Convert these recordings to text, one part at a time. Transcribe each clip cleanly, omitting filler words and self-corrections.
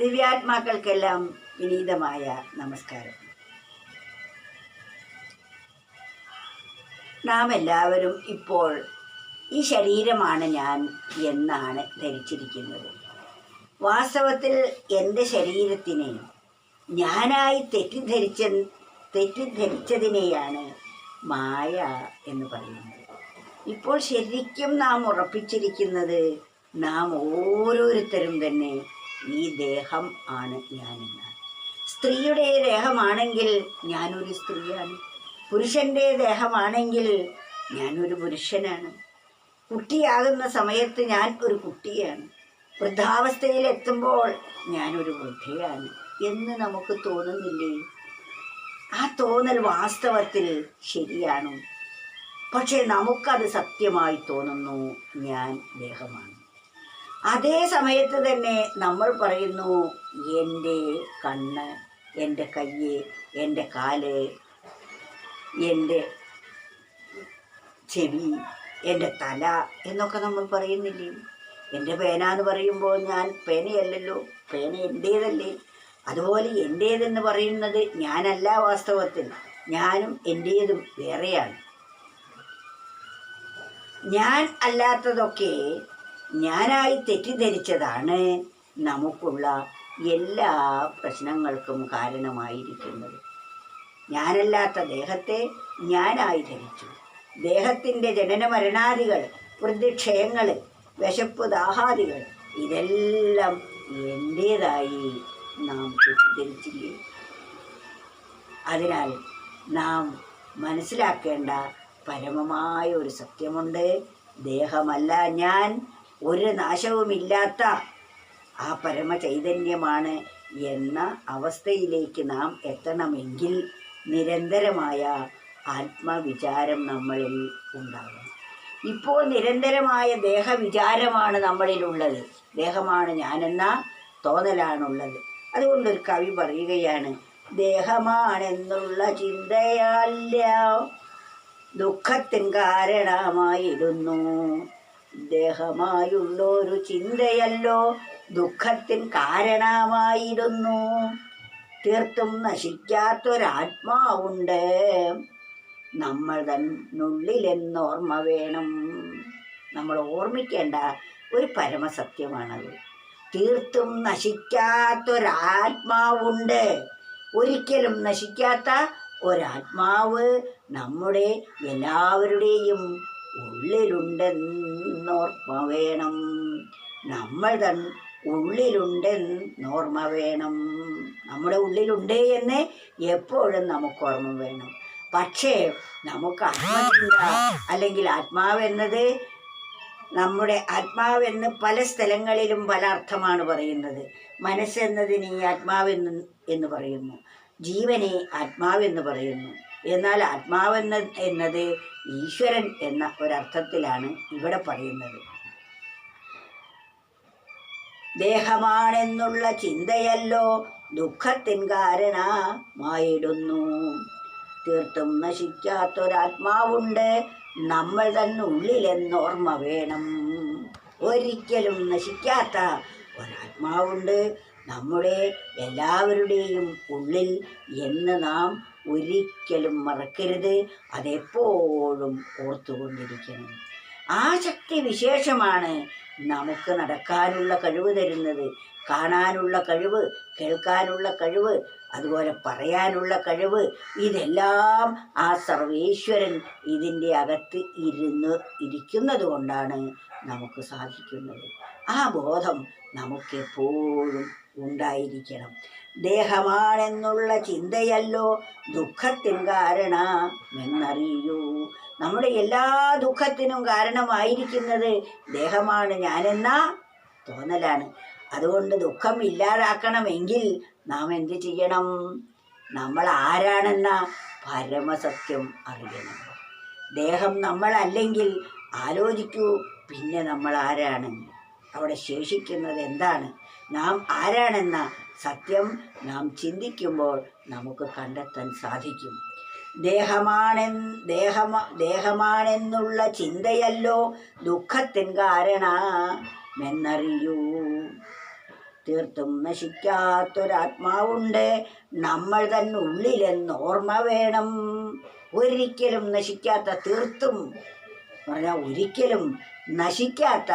ദിവ്യാത്മാക്കൾക്കെല്ലാം വിനീതമായ നമസ്കാരം. നാം എല്ലാവരും ഇപ്പോൾ ഈ ശരീരമാണ് ഞാൻ എന്നാണ് ധരിച്ചിരിക്കുന്നത്. വാസ്തവത്തിൽ എൻ്റെ ശരീരത്തിനെ ഞാനായി തെറ്റിദ്ധരിച്ചതിനെയാണ് മായ എന്ന് പറയുന്നത്. ഇപ്പോൾ ശരിക്കും നാം ഉറപ്പിച്ചിരിക്കുന്നത് നാം ഓരോരുത്തരും തന്നെ ഈ ദേഹം ആണ് ഞാനെന്നാണ്. സ്ത്രീയുടെ ദേഹമാണെങ്കിൽ ഞാനൊരു സ്ത്രീയാണ്, പുരുഷൻ്റെ ദേഹമാണെങ്കിൽ ഞാനൊരു പുരുഷനാണ്, കുട്ടിയാകുന്ന സമയത്ത് ഞാൻ ഒരു കുട്ടിയാണ്, വൃദ്ധാവസ്ഥയിലെത്തുമ്പോൾ ഞാനൊരു വൃദ്ധയാണ് എന്ന് നമുക്ക് തോന്നുന്നില്ലേ? ആ തോന്നൽ വാസ്തവത്തിൽ ശരിയാണ്. പക്ഷേ നമുക്കത് സത്യമായി തോന്നുന്നു, ഞാൻ ദേഹമാണ്. അതേ സമയത്ത് തന്നെ നമ്മൾ പറയുന്നു എൻ്റെ കണ്ണ്, എൻ്റെ കയ്യ്, എൻ്റെ കാല്, എൻ്റെ ചെവി, എൻ്റെ തല എന്നൊക്കെ നമ്മൾ പറയുന്നില്ലേ? എൻ്റെ പേന എന്ന് പറയുമ്പോൾ ഞാൻ പേനയല്ലല്ലോ, പേന എൻ്റേതല്ലേ? അതുപോലെ എൻ്റേതെന്ന് പറയുന്നത് ഞാനല്ല. വാസ്തവത്തിൽ ഞാനും എൻ്റേതും വേറെയാണ്. ഞാൻ അല്ലാത്തതൊക്കെ ഞാനായി തെറ്റിദ്ധരിച്ചതാണ് നമുക്കുള്ള എല്ലാ പ്രശ്നങ്ങൾക്കും കാരണമായിരിക്കുന്നത്. ഞാനല്ലാത്ത ദേഹത്തെ ഞാനായി ധരിച്ചു. ദേഹത്തിൻ്റെ ജനന മരണാദികൾ, വൃദ്ധിക്ഷയങ്ങൾ, വിശപ്പ് ദാഹാദികൾ ഇതെല്ലാം എൻ്റേതായി നാം തെറ്റിദ്ധരിച്ചില്ലേ? അതിനാൽ നാം മനസ്സിലാക്കേണ്ട പരമമായ ഒരു സത്യമുണ്ട്. ദേഹമല്ല ഞാൻ, ഒരു നാശവുമില്ലാത്ത ആ പരമചൈതന്യമാണ് എന്ന അവസ്ഥയിലേക്ക് നാം എത്തണമെങ്കിൽ നിരന്തരമായ ആത്മവിചാരം നമ്മളിൽ ഉണ്ടാകണം. ഇപ്പോൾ നിരന്തരമായ ദേഹവിചാരമാണ് നമ്മളിലുള്ളത്. ദേഹമാണ് ഞാനെന്ന തോന്നലാണുള്ളത്. അതുകൊണ്ടൊരു കവി പറയുകയാണ്, ദേഹമാണെന്നുള്ള ചിന്തയല്ല ദുഃഖത്തിൻ കാരണമായിരുന്നു. ദേഹമായുള്ളൊരു ചിന്തയല്ലോ ദുഃഖത്തിൻ കാരണമായിരുന്നു. തീർത്തും നശിക്കാത്തൊരാത്മാവുണ്ട് നമ്മൾ തന്നുള്ളിലെന്നോർമ്മ വേണം. നമ്മൾ ഓർമ്മിക്കേണ്ട ഒരു പരമസത്യമാണത്. തീർത്തും നശിക്കാത്തൊരാത്മാവുണ്ട്. ഒരിക്കലും നശിക്കാത്ത ഒരാത്മാവ് നമ്മുടെ എല്ലാവരുടെയും ഉള്ളിലുണ്ടെന്നോർമ്മ വേണം. നമ്മൾ ഉള്ളിലുണ്ടെന്നോർമ്മ വേണം. നമ്മുടെ ഉള്ളിലുണ്ട് എന്ന് എപ്പോഴും നമുക്ക് ഓർമ്മ വേണം. പക്ഷേ നമുക്ക് ആത്മചിന്ത അല്ലെങ്കിൽ ആത്മാവെന്നത്, നമ്മുടെ ആത്മാവെന്ന് പല സ്ഥലങ്ങളിലും പല അർത്ഥമാണ് പറയുന്നത്. മനസ്സെന്നതിന് ഈ ആത്മാവെന്ന് പറയുന്നു, ജീവനെ ആത്മാവെന്ന് പറയുന്നു. എന്നാൽ എന്നത് ഈശ്വരൻ എന്ന ഒരർത്ഥത്തിലാണ് ഇവിടെ പറയുന്നത്. ദേഹമാണെന്നുള്ള ചിന്തയല്ലോ ദുഃഖത്തിൻ കാരണമായിടുന്നു. തീർത്തും നശിക്കാത്തൊരാത്മാവുണ്ട് നമ്മൾ തന്നുള്ളിലെന്നോർമ്മ വേണം. ഒരിക്കലും നശിക്കാത്ത ഒരാത്മാവുണ്ട് നമ്മുടെ എല്ലാവരുടെയും ഉള്ളിൽ എന്ന് നാം ഒരിക്കലും മറക്കരുത്. അതെപ്പോഴും ഓർത്തുകൊണ്ടിരിക്കണം. ആ ശക്തി വിശേഷമാണ് നമുക്ക് നടക്കാനുള്ള കഴിവ് തരുന്നത്, കാണാനുള്ള കഴിവ്, കേൾക്കാനുള്ള കഴിവ്, അതുപോലെ പറയാനുള്ള കഴിവ്. ഇതെല്ലാം ആ സർവേശ്വരൻ ഇതിൻ്റെ അകത്ത് ഇരിക്കുന്നത് കൊണ്ടാണ് നമുക്ക് സാധിക്കുന്നത്. ആ ബോധം നമുക്കെപ്പോഴും ഉണ്ടായിരിക്കണം. ദേഹമാണെന്നുള്ള ചിന്തയല്ലോ ദുഃഖത്തിൻ കാരണമെന്നറിയൂ. നമ്മുടെ എല്ലാ ദുഃഖത്തിനും കാരണമായിരിക്കുന്നത് ദേഹമാണ് ഞാനെന്ന തോന്നലാണ്. അതുകൊണ്ട് ദുഃഖം ഇല്ലാതാക്കണമെങ്കിൽ നാം എന്ത് ചെയ്യണം? നമ്മൾ ആരാണെന്ന പരമസത്യം അറിയണം. ദേഹം നമ്മളല്ലെങ്കിൽ ആലോചിക്കൂ, പിന്നെ നമ്മൾ ആരാണ്? അവിടെ ശേഷിക്കുന്നത് എന്താണ്? നാം ആരാണെന്ന സത്യം ചിന്തിക്കുമ്പോൾ നമുക്ക് കണ്ടെത്താൻ സാധിക്കും. ദേഹമാണെന്നുള്ള ചിന്തയല്ലോ ദുഃഖത്തിൻ കാരണമെന്നറിയൂ. തീർത്തും നശിക്കാത്തൊരാത്മാവുണ്ട് നമ്മൾ തന്നെ ഉള്ളിലെന്ന് ഓർമ്മ വേണം. ഒരിക്കലും നശിക്കാത്ത, തീർത്തും പറഞ്ഞാൽ ഒരിക്കലും നശിക്കാത്ത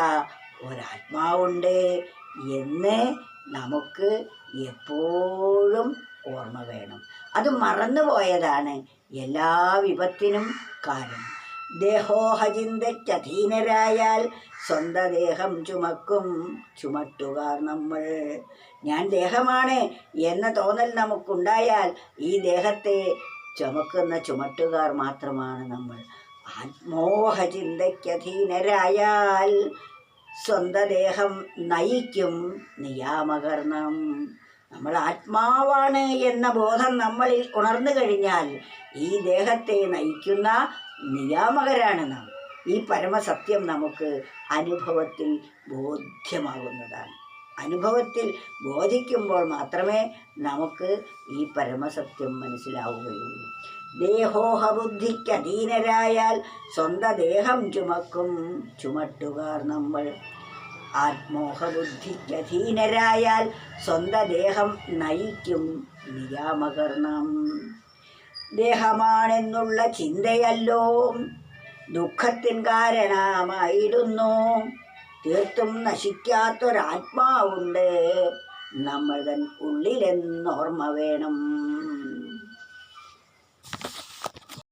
ഒരാത്മാവുണ്ട് എന്ന് നമുക്ക് എപ്പോഴും ഓർമ്മ വേണം. അത് മറന്നുപോയതാണ് എല്ലാ വിപത്തിനും കാരണം. ദേഹോഹചിന്തയ്ക്കധീനരായാൽ സ്വന്തം ദേഹം ചുമക്കും ചുമട്ടുകാർ നമ്മൾ. ഞാൻ ദേഹമാണ് എന്ന തോന്നൽ നമുക്കുണ്ടായാൽ ഈ ദേഹത്തെ ചുമക്കുന്ന ചുമട്ടുകാർ മാത്രമാണ് നമ്മൾ. ആത്മോഹചിന്തയ്ക്കധീനരായാൽ സ്വന്തം ദേഹം നയിക്കും നിയാമകർണം. നമ്മൾ ആത്മാവാണ് എന്ന ബോധം നമ്മളിൽ ഉണർന്നു കഴിഞ്ഞാൽ ഈ ദേഹത്തെ നയിക്കുന്ന നിയാമകരാണ് നാം. ഈ പരമസത്യം നമുക്ക് അനുഭവത്തിൽ ബോധ്യമാകുന്നതാണ്. അനുഭവത്തിൽ ബോധിക്കുമ്പോൾ മാത്രമേ നമുക്ക് ഈ പരമസത്യം മനസ്സിലാവുകയുള്ളൂ. ദേഹോഹബുദ്ധിക്കധീനരായാൽ സ്വന്തം ദേഹം ചുമക്കും ചുമട്ടുകാർ നമ്മൾ. ആത്മോഹബുദ്ധിക്കധീനരായാൽ സ്വന്തം ദേഹം നയിക്കും നിയാമകർ നാം. ദേഹമാണെന്നുള്ള ചിന്തയല്ലോ ദുഃഖത്തിൻ കാരണമായിരുന്നു. തീർത്തും നശിക്കാത്തൊരാത്മാവുണ്ട് നമ്മൾ തൻ ഉള്ളിലെന്നോർമ്മ വേണം.